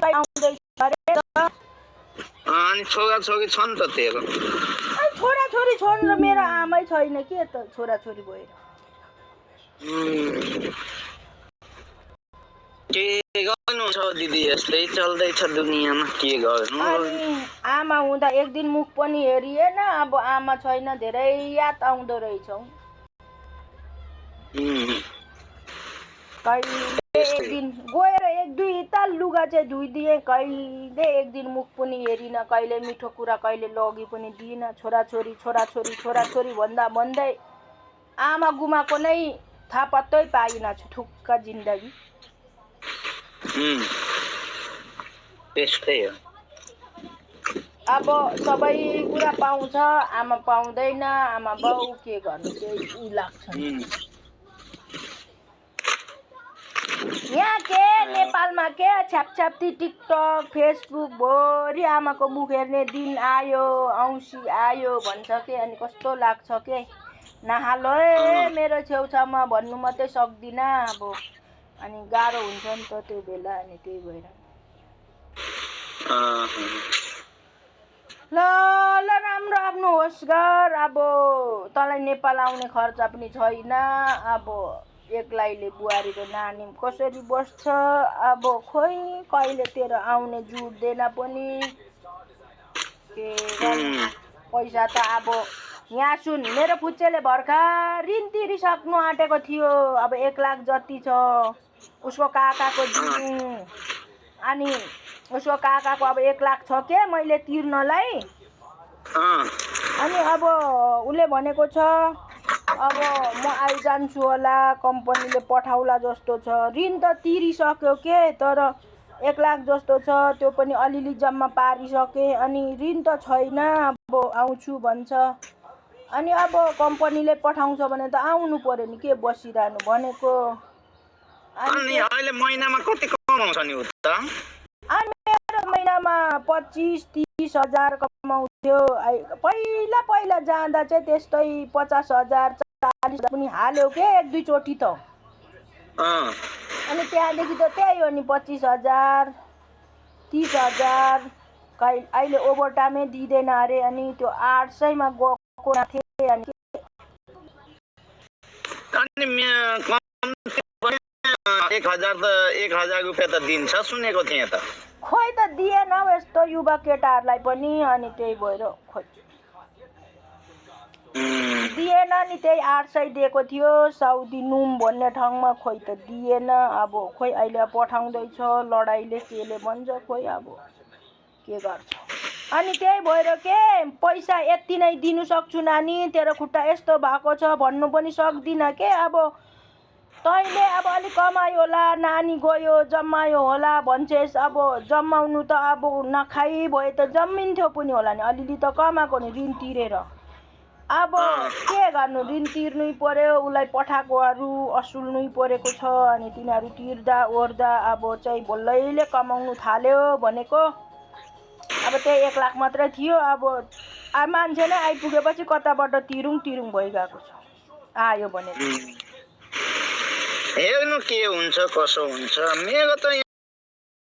आउँदैछ अरे अनि छोराछोरी छन् त तेरो छोराछोरी छन् र मेरो आमै छैन के त छोराछोरी भएर के गर्नु छ दिदी यस्तै चल्दैछ दुनियाँमा के गर्नु अनि आमा हुँदा एक दिन मुख पनि हेरिएन अब आमा छैन धेरै याद आउँदो रहेछौ कहिले एक दिन गएर एक दुई ताल लुगा चाहिँ धुइदिए कहिले एक दिन मुख पनि हेरिन कहिले मिठो कुरा कहिले लगी पनि दिइन छोराछोरी छोराछोरी छोराछोरी भन्दा भन्दै आमा गुमाको नै थाहा पत्तै पाइन ठुक्क जिन्दगी त्यस्तै हो अब सबै कुरा पाउँछ आमा पाउँदैन आमा बाउ के गर्नु त्यही उ लाग्छ यहाँ के नेपालमा के छ्यापछ्याप्ती टिकटक फेसबुक भरि आमाको मुख हेर्ने दिन आयो औँसी आयो भन्छ के अनि कस्तो लाग्छ के नहालो मेरो छेउछाउमा भन्नु मात्रै सक्दिनँ अब अनि गाह्रो हुन्छ नि त त्यो बेला अनि त्यही भएर ल ल राम्रो आफ्नो होस् गर अब तँलाई नेपाल आउने खर्च पनि छैन अब एक्लैले बुहारी र नानी कसरी बस्छ अब खोइ कहिले तेरो आउने जुट्दैन पनि के गर्नु पैसा त अब यहाँ सुन मेरो फुच्चेले भर्खर ऋण तिरिसक्नु आँटेको थियो अब 1 लाख जति छ उसको काकाको दिनु अनि उसको काकाको अब 1 लाख छ के मैले तिर्नलाई अनि अब उसले भनेको छ अब म आइजान्छु होला कम्पनीले पठाउला जस्तो छ ऋण त तिरिसक्यो के तर 1 लाख जस्तो छ त्यो पनि अलिअलि जम्मा पारिसके अनि ऋण त छैन अब आउँछु भन्छ अनि अब कम्पनीले पठाउँछ भने त आउनु पर्यो नि के बसिरहनु भनेको अनि अहिले महिनामा कति कमाउँछ नि उता अनि मेरो महिनामा 25-30 हजार कमाउँथ्यो पहिला पहिला जाँदा चाहिँ त्यस्तै 50,000 40,000 पनि हाल्यो के 1-2 चोटि त अनि त्यहाँदेखि त त्यही हो नि 25,000 30,000 अहिले ओभरटाइमै दिँदैन अरे अनि त्यो 800 मा गएको थिए अनि 1,000 रुपियाँ त दिन्छ सुनेको थिएँ त खोइ त दिएन यस्तो युवा केटाहरूलाई पनि अनि त्यही भएर खोइ दिएन नि त्यही 800 दिएको थियो साउदी नुम भन्ने ठाउँमा खोइ त दिएन अब खोइ अहिले पठाउँदैछ लडाइँले केले भन्छ खोइ अब के गर्छ अनि त्यही भएर के पैसा यति नै दिनु सक्छु नानी तेरो खुट्टा यस्तो भएको छ भन्नु पनि सक्दिनँ के अब तैँले अब अलिक कमायो होला नानी गयो जम्मायो होला भन्छेस् अब जम्माउनु त अब नखाई भए त जम्मिन्थ्यो पनि होला नि अलिअलि त कमाएको नि ऋण तिरेर अब के गर्नु ऋण तिर्नै पर्यो उसलाई पठाएकोहरू असुल्नै परेको छ अनि तिनीहरू तिर्दा ओर्दा अब चाहिँ बल्लैले कमाउनु थाल्यो भनेको अब त्यही 1 लाख मात्रै थियो अब मान्छे नै आइपुगेपछि कताबाट तिरौँ भइगएको छ आयो भने हेर्नु के हुन्छ कसो हुन्छ मेरो त